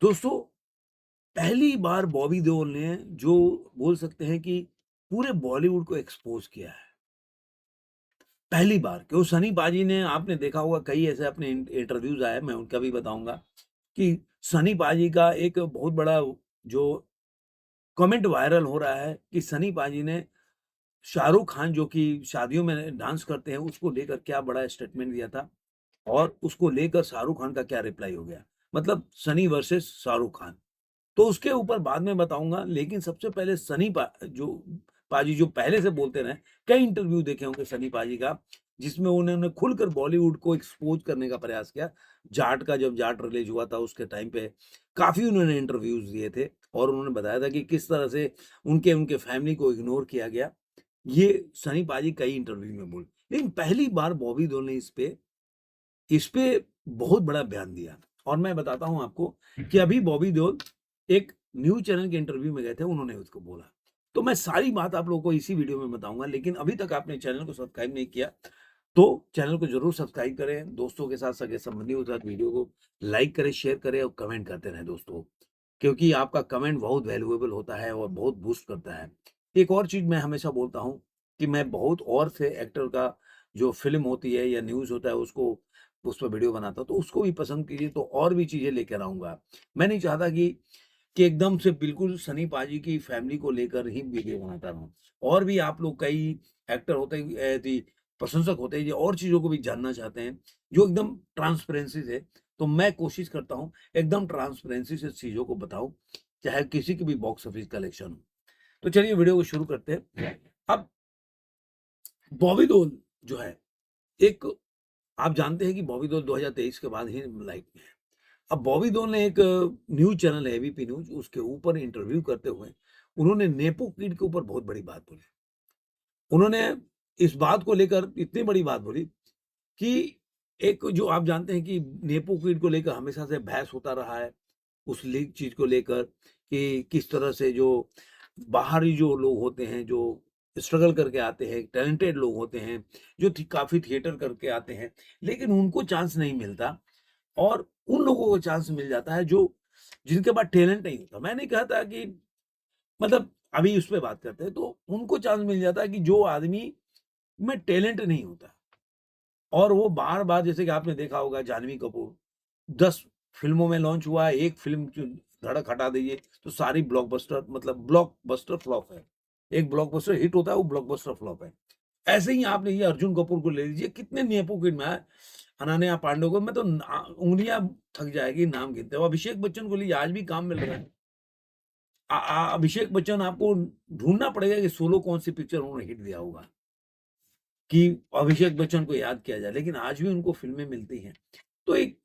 दोस्तों, पहली बार बॉबी देओल ने जो बोल सकते हैं कि पूरे बॉलीवुड को एक्सपोज़ किया है। पहली बार क्यों सनी पाजी ने आपने देखा होगा कई ऐसे अपने इंटरव्यूज़ आए, मैं उनका भी बताऊँगा कि सनी पाजी का एक बहुत बड़ा जो कमेंट वायरल हो रहा है कि सनी पाजी ने शाहरुख खान जो कि शादियों में डांस करते हैं, उसको लेकर क्या बड़ा स्टेटमेंट दिया था और उसको लेकर शाहरुख खान का क्या रिप्लाई हो गया। मतलब सनी वर्सेस शाहरुख खान। तो उसके ऊपर बाद में बताऊँगा, लेकिन सबसे पहले सनी पाजी जो पहले से बोलते रहे, कई इंटरव्यू देखे होंगे सनी पाजी का, जिसमें उन्होंने खुलकर बॉलीवुड को एक्सपोज़ करने का प्रयास किया। जाट का जब जाट रिलीज़ हुआ था उसके टाइम पे काफ़ी उन्होंने इंटरव्यूज़ दिए थे और उन्होंने बताया था कि किस तरह से उनके उनके फैमिली को इग्नोर किया गया। ये सनी पाजी कई इंटरव्यू में बोले। लेकिन पहली बार बॉबी देओल ने इस पे बहुत बड़ा बयान दिया और मैं बताता हूँ आपको कि अभी बॉबी देओल एक न्यूज़ चैनल के इंटरव्यू में गए थे, उन्होंने उसको बोला। तो मैं सारी बात आप लोगों को इसी वीडियो में बताऊँगा, लेकिन अभी तक आपने चैनल को सब्सक्राइब नहीं किया, तो चैनल को ज़रूर सब्सक्राइब करें, दोस्तों के साथ, सगे-संबंधियों के साथ वीडियो को लाइक करें, शेयर करें और कमेंट करते रहें दोस्तों, क्योंकि आपका कमेंट बहुत वैल्यूएबल होता है और बहुत बूस्ट करता है। एक और चीज़ मैं हमेशा बोलता हूँ कि मैं बहुत और से एक्टर का जो फ़िल्म होती है या न्यूज़ होता है उसको उस पे वीडियो बनाता हूँ, तो उसको भी पसंद कीजिए तो और भी चीज़ें लेकर आऊँगा। मैं नहीं चाहता कि एकदम से बिल्कुल सनी पाजी की फैमिली को लेकर ही वीडियो बनाता रहूँ। और भी आप लोग कई एक्टर होते हैं प्रशंसक होते हैं, जो और चीज़ों को भी जानना चाहते हैं, जो एकदम ट्रांसपेरेंसी से, तो मैं कोशिश करता हूँ एकदम ट्रांसपेरेंसी से चीज़ों को बताऊँ, चाहे किसी की भी बॉक्स ऑफिस कलेक्शन हो। तो चलिए वीडियो को शुरू करते हैं। अब बॉबी देओल जो है, एक आप जानते हैं कि बॉबी देओल 2023 के बाद ही लाइफ में है। अब बॉबी देओल ने एक न्यूज़ चैनल है एबीपी न्यूज़, उसके ऊपर इंटरव्यू करते हुए उन्होंने नेपो किड के ऊपर बहुत बड़ी बात बोली। उन्होंने इस बात को लेकर इतनी बड़ी बात बोली कि एक जो आप जानते हैं कि नेपो किड को लेकर हमेशा से बहस होता रहा है, उस लीक चीज़ को लेकर कि किस तरह से जो बाहरी जो लोग होते हैं, जो स्ट्रगल करके आते हैं, टैलेंटेड लोग होते हैं, जो काफ़ी थिएटर करके आते हैं, लेकिन उनको चांस नहीं मिलता और उन लोगों को चांस मिल जाता है जो जिनके पास टैलेंट नहीं होता। मैं नहीं कहता कि मतलब अभी उस पे बात करते हैं, तो उनको चांस मिल जाता है कि जो आदमी में टैलेंट नहीं होता और वो बार-बार जैसे कि आपने देखा होगा जानवी कपूर 10 फ़िल्मों में लॉन्च हुआ है, एक फ़िल्म जो धड़क हटा दीजिए तो सारी ब्लॉकबस्टर मतलब ब्लॉकबस्टर फ्लॉप है। एक ब्लॉकबस्टर हिट होता है, वो ब्लॉकबस्टर फ्लॉप है। ऐसे ही आपने ये अर्जुन कपूर को ले लीजिए, कितने नेपोकिड में है, अनन्या पांडे को मैं तो उंगलियां थक जाएगी नाम गिनते हुए। अभिषेक बच्चन को लीजिए, आज भी काम मिल रहा है। अभिषेक बच्चन आपको ढूंढना पड़ेगा कि सोलो कौन सी पिक्चर उन्होंने हिट दिया होगा कि अभिषेक बच्चन को याद किया जाए, लेकिन आज भी उनको फिल्में मिलती हैं। तो एक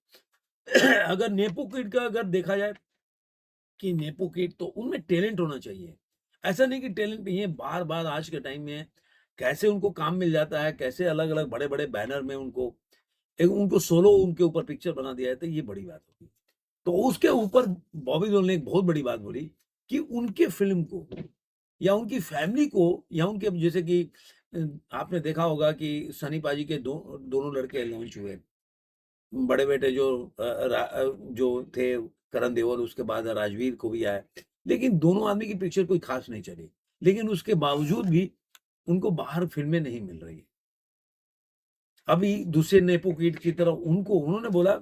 अगर नेपोकिड का अगर देखा जाए कि नेपोकिड तो उनमें टैलेंट होना चाहिए। ऐसा नहीं कि टैलेंट नहीं है, बार-बार आज के टाइम में कैसे उनको काम मिल जाता है, कैसे अलग-अलग बड़े-बड़े बैनर में उनको सोलो उनके ऊपर पिक्चर बना दिया जाता है, ये बड़ी बात होती है। तो उसके ऊपर बॉबी देओल ने एक बहुत बड़ी बात बोली कि उनके फ़िल्म को या उनकी फ़ैमिली को या उनके जैसे कि अ, आपने देखा होगा कि सनी पाजी के दोनों लड़के लॉन्च हुए। बड़े बेटे जो थे करण देओल, उसके बाद राजवीर को भी आया। लेकिन दोनों आदमी की पिक्चर कोई ख़ास नहीं चली। लेकिन उसके बावजूद भी उनको बाहर फ़िल्में नहीं मिल रही। अभी दूसरे नेपो किड की तरह उनको उन्होंने बोला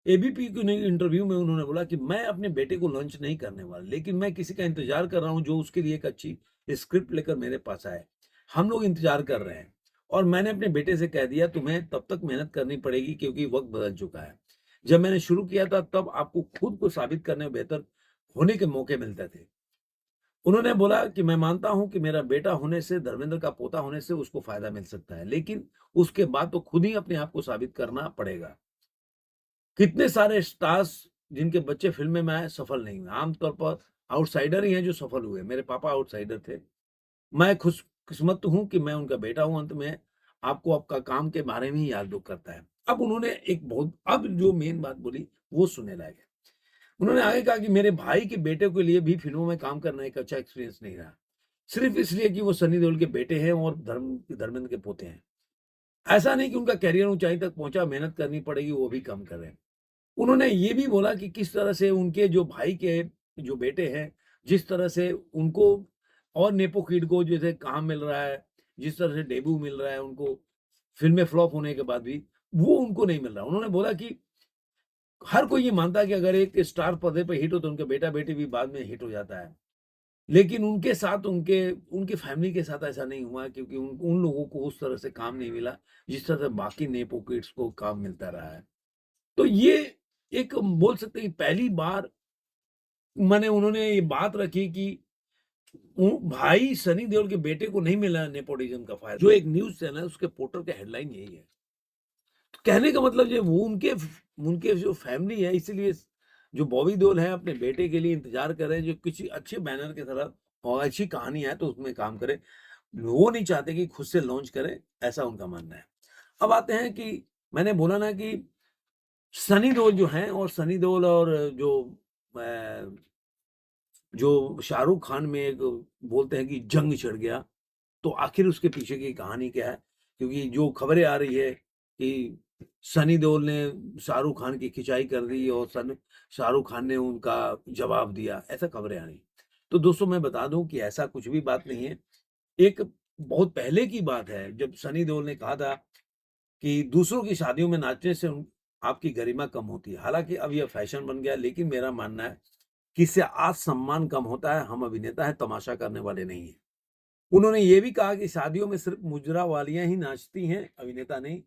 एबीपी के ने इंटरव्यू में उन्होंने बोला कि मैं अपने बेटे को लॉन्च नहीं करने वाला, लेकिन मैं किसी का इंतज़ार कर रहा हूँ जो उसके लिए एक अच्छी स्क्रिप्ट लेकर मेरे पास आए। हम लोग इंतज़ार कर रहे हैं और मैंने अपने बेटे से कह दिया तुम्हें तब तक मेहनत करनी पड़ेगी क्योंकि वक़्त बदल चुका है। जब मैंने शुरू किया था तब आपको खुद को साबित करने में बेहतर होने के मौके मिलते थे। उन्होंने बोला कि मैं मानता हूँ कि मेरा बेटा होने से, धर्मेंद्र का पोता होने से उसको फ़ायदा मिल सकता है, लेकिन उसके बाद तो खुद ही अपने आप को साबित करना पड़ेगा। कितने सारे स्टार्स जिनके बच्चे फ़िल्म में आए, सफल नहीं हुए। आमतौर पर आउटसाइडर ही हैं जो सफल हुए। मेरे पापा आउटसाइडर थे। मैं खुशकिस्मत हूँ कि मैं उनका बेटा हूँ। अंत में आपको आपका काम के बारे में ही याद वो करता है। अब जो मेन बात बोली, वो सुनने लायक है। उन्होंने आगे कहा कि मेरे भाई के बेटे के लिए भी फ़िल्मों में काम करना एक अच्छा एक्सपीरियंस नहीं रहा। सिर्फ़ इसलिए कि वो सनी देओल के बेटे हैं और धर्मेंद्र के पोते हैं। ऐसा नहीं कि उनका करियर ऊँचाई तक पहुँचा, मेहनत करनी पड़ेगी, वो भी कम कर रहे हैं। उन्होंने ये भी बोला कि किस तरह से उनके जो भाई के जो बेटे हैं, जिस तरह से उनको और नेपो किड को जैसे काम मिल रहा है, जिस तरह से डेब्यू मिल रहा है उनको, फ़िल्में फ्लॉप होने के बाद भी, वो उनको नहीं मिल रहा। उन्होंने बोला कि हर कोई ये मानता है कि अगर एक स्टार पर्दे पे हिट हो तो उनके बेटा-बेटी भी बाद में हिट हो जाता है। लेकिन उनके साथ उनके उनकी फैमिली के साथ ऐसा नहीं हुआ क्योंकि उन उन लोगों को उस तरह से काम नहीं मिला, जिस तरह से बाकी नेपो किड्स को काम मिलता रहा है। तो ये एक बोल सकते हैं कि पहली बार माने उन्होंने ये बात रखी कि भाई सनी देओल के बेटे को नहीं मिला नेपोटिज्म का फ़ायदा। जो एक न्यूज़ चैनल है उसके पोर्टल का हेडलाइन यही है। तो कहने का मतलब ये वो उनके जो फैमिली है इसीलिए जो बॉबी देओल है अपने बेटे के लिए इंतज़ार कर रहे हैं जो किसी अच्छे बैनर की तरह और अच्छी कहानी है तो उसमें काम करे। वो नहीं चाहते कि खुद से लॉन्च करें, ऐसा उनका मानना है। अब आते हैं कि मैंने बोला ना कि सनी देओल जो हैं और सनी देओल और अ, जो शाहरुख खान में एक बोलते हैं कि जंग छिड़ गया, तो आखिर उसके पीछे की कहानी क्या है? क्योंकि जो खबरें आ रही है कि सनी देओल ने शाहरुख खान की खिंचाई कर दी और शाहरुख खान ने उनका जवाब दिया, ऐसा खबरें आ रही हैं। तो दोस्तों मैं बता दूँ कि ऐसा कुछ भी बात नहीं है। एक बहुत पहले की बात है जब सनी देओल ने कहा था कि दूसरों की शादियों में नाचने से आपकी गरिमा कम होती है। हालाँकि अब यह फैशन बन गया लेकिन मेरा मानना है कि इससे आत्म-सम्मान कम होता है, हम अभिनेता हैं, तमाशा करने वाले नहीं हैं। उन्होंने ये भी कहा कि शादियों में सिर्फ़ मुजरा वालियाँ ही नाचती हैं, अभिनेता नहीं।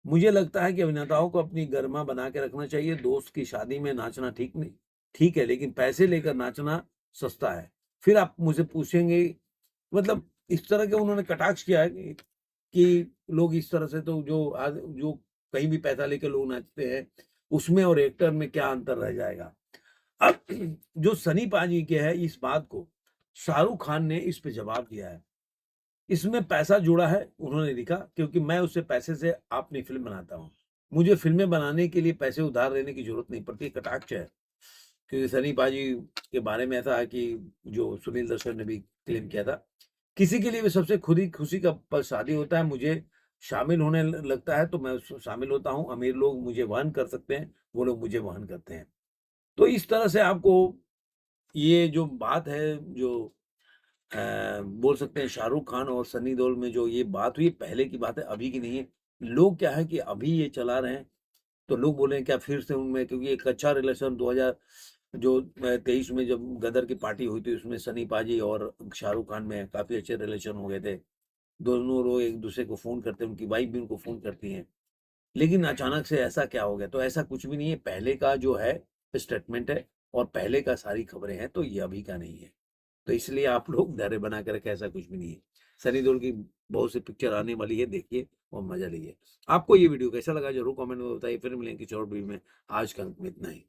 मुझे लगता है कि अभिनेताओं को अपनी गरिमा बना के रखना चाहिए, दोस्त की शादी में नाचना ठीक है, लेकिन पैसे लेकर नाचना सस्ता है। फिर आप मुझसे पूछेंगे मतलब इस तरह के उन्होंने कटाक्ष किया है कि लोग इस तरह से तो जो कहीं भी पैसा लेके लोग नाचते हैं, उसमें और एक्टर में क्या अंतर रह जाएगा। अब जो सनी पाजी के है इस बात को शाहरुख खान ने इस पे जवाब दिया है। इसमें पैसा जुड़ा है, उन्होंने लिखा क्योंकि मैं उससे पैसे से अपनी फ़िल्म बनाता हूँ। मुझे फ़िल्में बनाने के लिए पैसे उधार लेने की ज़रूरत नहीं पड़ती, कटाक्ष है। क्योंकि सनी पाजी के बारे में ऐसा है कि जो सुनील दत्त ने भी क्लेम किया था। किसी के लिए भी सबसे खुदी खुशी का पल शादी होता है, मुझे शामिल होने लगता है तो मैं उसमें शामिल होता हूँ। अमीर लोग मुझे वहन कर सकते हैं, वो लोग मुझे वहन करते हैं। तो इस तरह से आपको ये जो बात है जो बोल सकते हैं शाहरुख खान और सनी देओल में जो ये बात हुई पहले की बात है, अभी की नहीं है। लोग क्या है कि अभी ये चला रहे हैं, तो लोग बोले हैं क्या फिर से उनमें क्योंकि एक अच्छा रिलेशन 2000 जो 23 में जब गदर की पार्टी हुई थी उसमें सनी पाजी और शाहरुख खान में काफ़ी अच्छे रिलेशन हो गए थे। दोनों लोग एक-दूसरे को फ़ोन करते हैं, उनकी वाइफ़ भी उनको फ़ोन करती हैं। लेकिन अचानक से ऐसा क्या हो गया? तो ऐसा कुछ भी नहीं है, पहले का जो है स्टेटमेंट है और पहले का सारी खबरें हैं, तो ये अभी का नहीं है। तो इसलिए आप लोग धैर्य बना के रखें, ऐसा कुछ भी नहीं है। सनी देओल की बहुत सी पिक्चर आने वाली है, देखिए और मज़ा लीजिए। आपको ये वीडियो कैसा लगा ज़रूर कमेंट में बताइए। फिर मिलेंगे किसी और वीडियो में। आज के अंक में इतना ही।